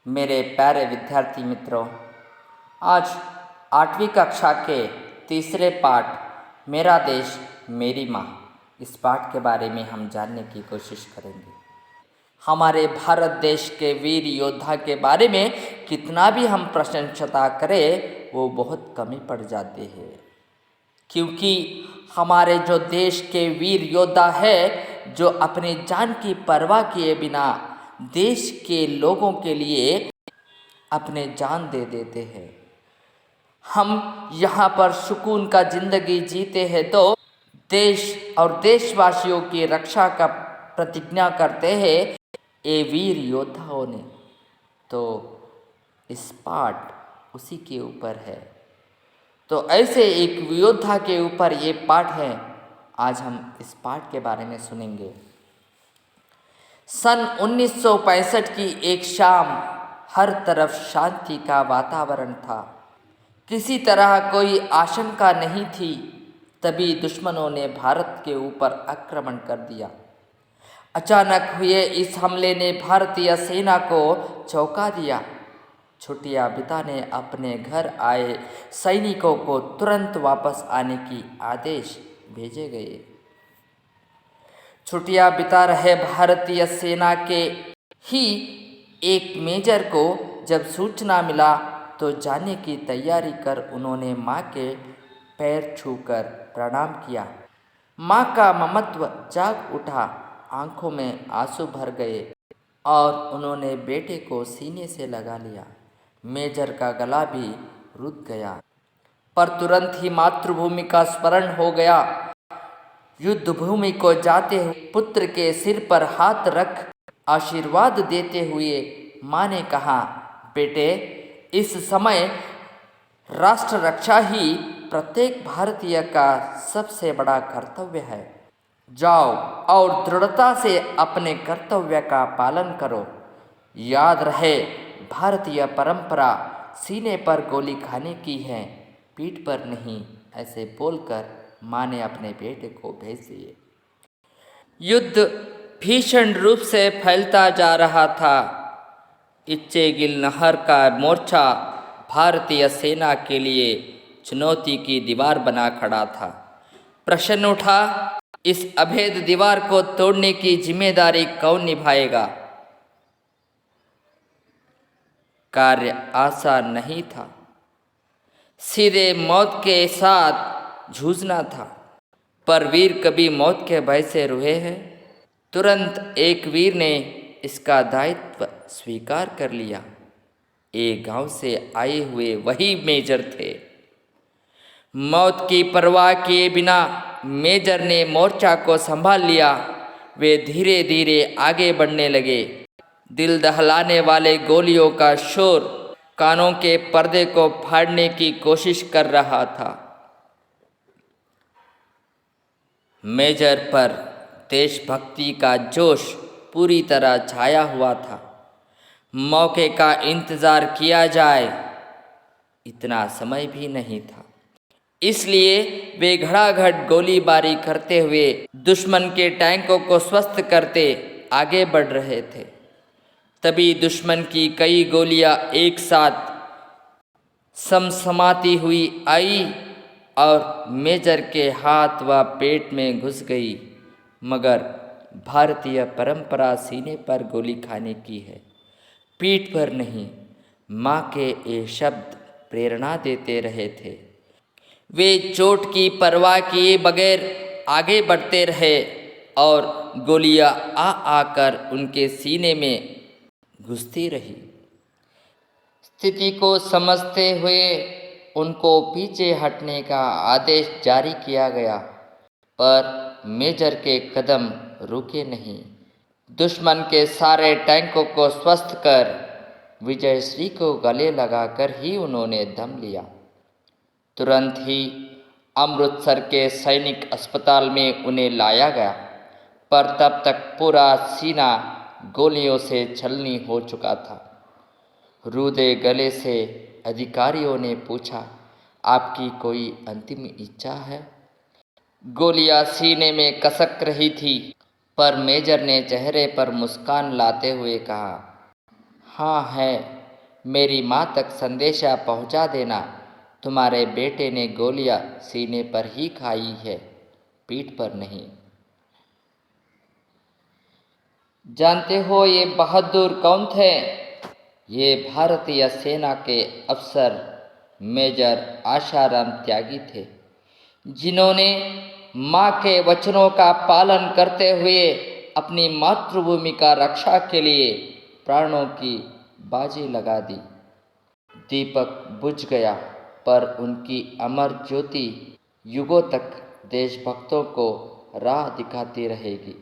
मेरे प्यारे विद्यार्थी मित्रों, आज 8वीं कक्षा के तीसरे पाठ मेरा देश मेरी माँ, इस पाठ के बारे में हम जानने की कोशिश करेंगे। हमारे भारत देश के वीर योद्धा के बारे में कितना भी हम प्रशंसता करें वो बहुत कमी पड़ जाती है, क्योंकि हमारे जो देश के वीर योद्धा है जो अपनी जान की परवाह किए बिना देश के लोगों के लिए अपने जान दे देते हैं। हम यहाँ पर सुकून का ज़िंदगी जीते हैं तो देश और देशवासियों की रक्षा का प्रतिज्ञा करते हैं ये वीर योद्धाओं ने। तो इस पाठ उसी के ऊपर है। तो ऐसे एक योद्धा के ऊपर ये पाठ है। आज हम इस पाठ के बारे में सुनेंगे। सन 1965 की एक शाम, हर तरफ शांति का वातावरण था। किसी तरह कोई आशंका नहीं थी। तभी दुश्मनों ने भारत के ऊपर आक्रमण कर दिया। अचानक हुए इस हमले ने भारतीय सेना को चौंका दिया। छुट्टियां बिताने अपने घर आए सैनिकों को तुरंत वापस आने की आदेश भेजे गए। छुट्टियां बिता रहे भारतीय सेना के ही एक मेजर को जब सूचना मिला तो जाने की तैयारी कर उन्होंने माँ के पैर छूकर प्रणाम किया। माँ का ममत्व जाग उठा, आंखों में आंसू भर गए और उन्होंने बेटे को सीने से लगा लिया। मेजर का गला भी रुक गया, पर तुरंत ही मातृभूमि का स्मरण हो गया। युद्ध भूमि को जाते हुए पुत्र के सिर पर हाथ रख आशीर्वाद देते हुए माँ ने कहा, बेटे, इस समय राष्ट्र रक्षा ही प्रत्येक भारतीय का सबसे बड़ा कर्तव्य है। जाओ और दृढ़ता से अपने कर्तव्य का पालन करो। याद रहे, भारतीय परंपरा सीने पर गोली खाने की है, पीठ पर नहीं। ऐसे बोलकर माँ ने अपने बेटे को भेज दिए। युद्ध भीषण रूप से फैलता जा रहा था। इच्चेगिल नहर का मोर्चा भारतीय सेना के लिए चुनौती की दीवार बना खड़ा था। प्रश्न उठा, इस अभेद दीवार को तोड़ने की जिम्मेदारी कौन निभाएगा? कार्य आसान नहीं था। सीधे मौत के साथ जूझना था। पर वीर कभी मौत के भय से रुए हैं? तुरंत एक वीर ने इसका दायित्व स्वीकार कर लिया। एक गांव से आए हुए वही मेजर थे। मौत की परवाह किए बिना मेजर ने मोर्चा को संभाल लिया। वे धीरे धीरे आगे बढ़ने लगे। दिल दहलाने वाले गोलियों का शोर कानों के पर्दे को फाड़ने की कोशिश कर रहा था। मेजर पर देशभक्ति का जोश पूरी तरह छाया हुआ था। मौके का इंतज़ार किया जाए, इतना समय भी नहीं था। इसलिए वे घड़ाघड़ गोलीबारी करते हुए दुश्मन के टैंकों को ध्वस्त करते आगे बढ़ रहे थे। तभी दुश्मन की कई गोलियां एक साथ समसमाती हुई आई और मेजर के हाथ व पेट में घुस गई। मगर भारतीय परंपरा सीने पर गोली खाने की है, पीठ पर नहीं। माँ के ये शब्द प्रेरणा देते रहे थे। वे चोट की परवाह किए बगैर आगे बढ़ते रहे और गोलियां आ आकर उनके सीने में घुसती रही। स्थिति को समझते हुए उनको पीछे हटने का आदेश जारी किया गया, पर मेजर के कदम रुके नहीं। दुश्मन के सारे टैंकों को ध्वस्त कर विजयश्री को गले लगाकर ही उन्होंने दम लिया। तुरंत ही अमृतसर के सैनिक अस्पताल में उन्हें लाया गया, पर तब तक पूरा सीना गोलियों से छलनी हो चुका था। रूधे गले से अधिकारियों ने पूछा, आपकी कोई अंतिम इच्छा है? गोलियां सीने में कसक रही थी, पर मेजर ने चेहरे पर मुस्कान लाते हुए कहा, हाँ है, मेरी माँ तक संदेशा पहुँचा देना। तुम्हारे बेटे ने गोलियाँ सीने पर ही खाई है, पीठ पर नहीं। जानते हो ये बहादुर कौन थे? ये भारतीय सेना के अफसर मेजर आशाराम त्यागी थे, जिन्होंने माँ के वचनों का पालन करते हुए अपनी मातृभूमि का रक्षा के लिए प्राणों की बाजी लगा दी। दीपक बुझ गया, पर उनकी अमर ज्योति युगों तक देशभक्तों को राह दिखाती रहेगी।